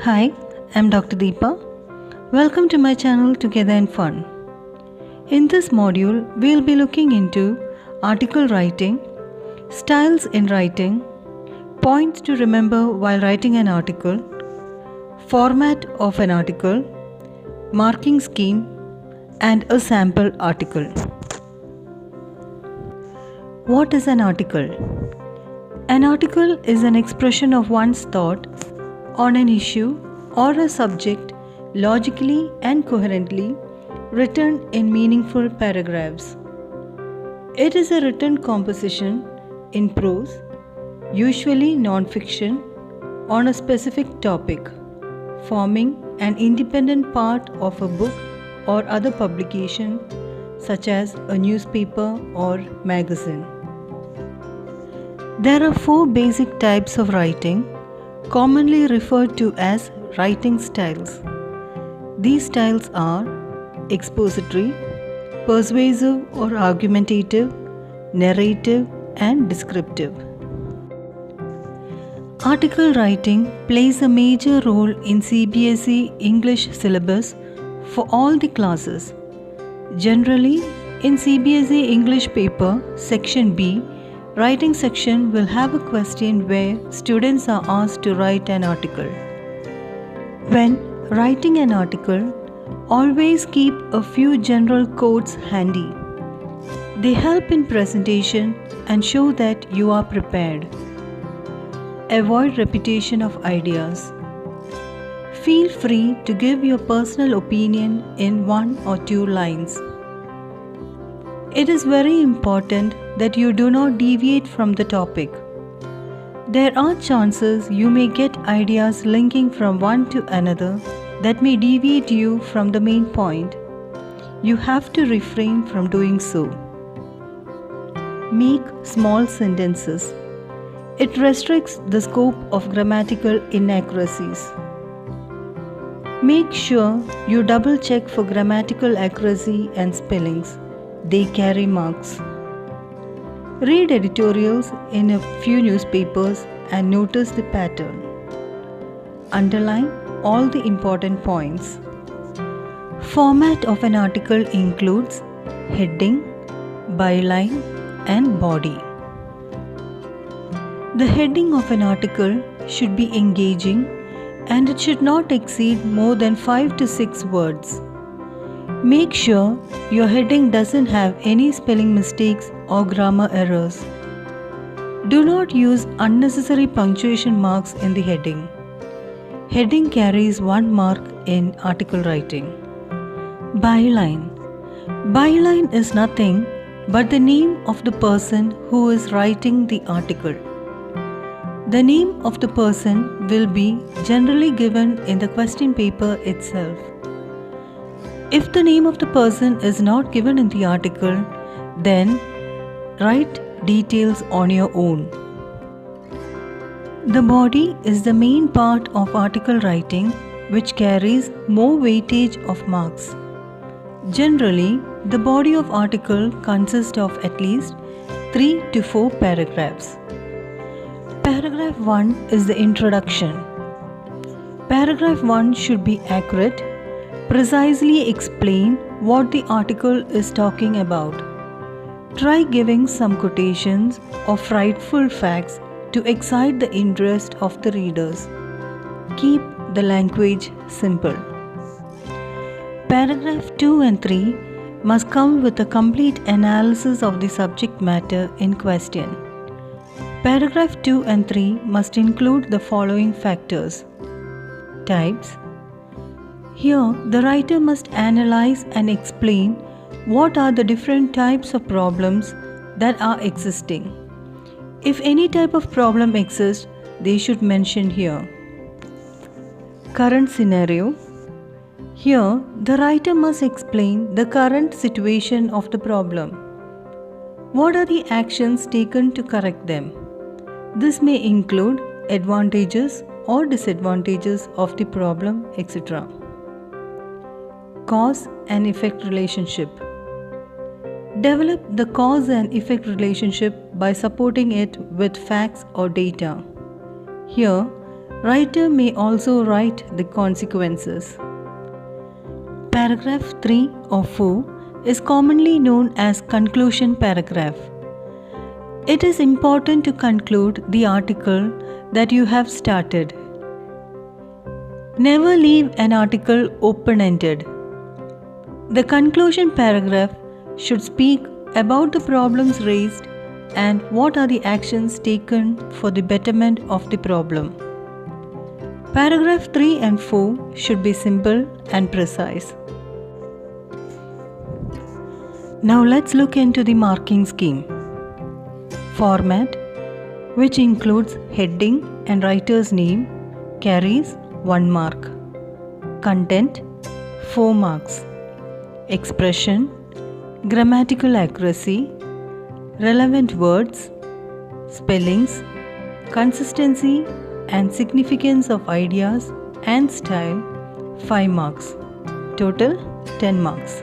Hi, I'm Dr. Deepa. Welcome to my channel Together in Fun. In this module, we'll be looking into article writing, styles in writing, points to remember while writing an article, format of an article, marking scheme, and a sample article. What is an article? An article is an expression of one's thought on an issue or a subject logically and coherently written in meaningful paragraphs. It is a written composition in prose, usually non-fiction, on a specific topic, forming an independent part of a book or other publication such as a newspaper or magazine. There are 4 basic types of writing, commonly referred to as writing styles. These styles are expository, persuasive or argumentative, narrative, and descriptive. Article writing plays a major role in CBSE English syllabus for all the classes. Generally, in CBSE English paper, section B, writing section will have a question where students are asked to write an article. When writing an article, always keep a few general quotes handy. They help in presentation and show that you are prepared. Avoid repetition of ideas. Feel free to give your personal opinion in 1 or 2 lines. It is very important that you do not deviate from the topic. There are chances you may get ideas linking from one to another that may deviate you from the main point. You have to refrain from doing so. Make small sentences. It restricts the scope of grammatical inaccuracies. Make sure you double check for grammatical accuracy and spellings. They carry marks. Read editorials in a few newspapers and notice the pattern. Underline all the important points. Format of an article includes heading, byline, and body. The heading of an article should be engaging and it should not exceed more than 5 to 6 words. Make sure your heading doesn't have any spelling mistakes or grammar errors. Do not use unnecessary punctuation marks in the heading. Heading carries 1 mark in article writing. Byline. Byline is nothing but the name of the person who is writing the article. The name of the person will be generally given in the question paper itself. If the name of the person is not given in the article, then write details on your own. The body is the main part of article writing, which carries more weightage of marks. Generally, the body of article consists of at least 3 to 4 paragraphs. Paragraph 1 is the introduction. Paragraph 1 should be accurate, precisely explain what the article is talking about. Try giving some quotations or frightful facts to excite the interest of the readers. Keep the language simple. Paragraph 2 and 3 must come with a complete analysis of the subject matter in question. Paragraph 2 and 3 must include the following factors. Types. Here, the writer must analyze and explain what are the different types of problems that are existing. If any type of problem exists, they should mention here. Current scenario. Here, the writer must explain the current situation of the problem. What are the actions taken to correct them? This may include advantages or disadvantages of the problem, etc. Cause and effect relationship. Develop the cause and effect relationship by supporting it with facts or data. Here, Writer may also write the consequences. Paragraph 3 or 4 is commonly known as conclusion paragraph. It is important to conclude the article that you have started. Never leave an article open-ended. The conclusion paragraph should speak about the problems raised and what are the actions taken for the betterment of the problem. Paragraph 3 and 4 should be simple and precise. Now let's look into the marking scheme. Format, which includes heading and writer's name, carries 1 mark. Content, 4 marks. Expression, grammatical accuracy, relevant words, spellings, consistency and significance of ideas and style, 5 marks. Total 10 marks.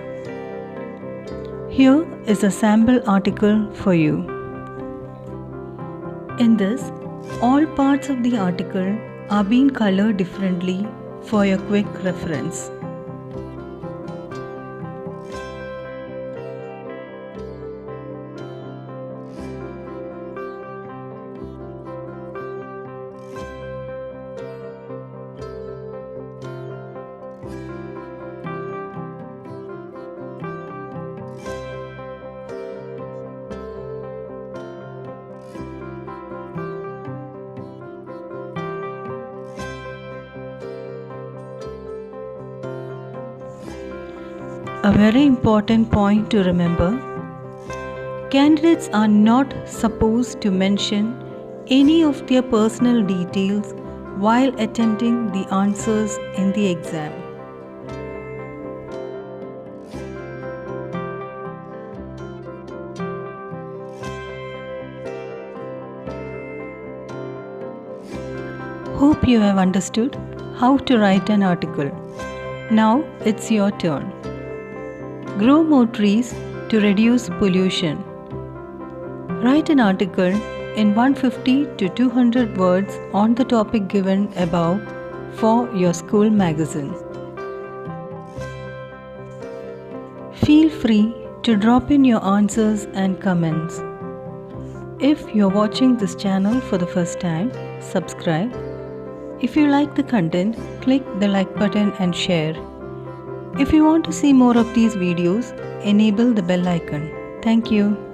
Here is a sample article for you. In this, all parts of the article are being colored differently for your quick reference. A very important point to remember: candidates are not supposed to mention any of their personal details while attempting the answers in the exam. Hope you have understood how to write an article. Now it's your turn. Grow more trees to reduce pollution. Write an article in 150 to 200 words on the topic given above for your school magazine. Feel free to drop in your answers and comments. If you're watching this channel for the first time, subscribe. If you like the content, click the like button and share. If you want to see more of these videos, enable the bell icon. Thank you.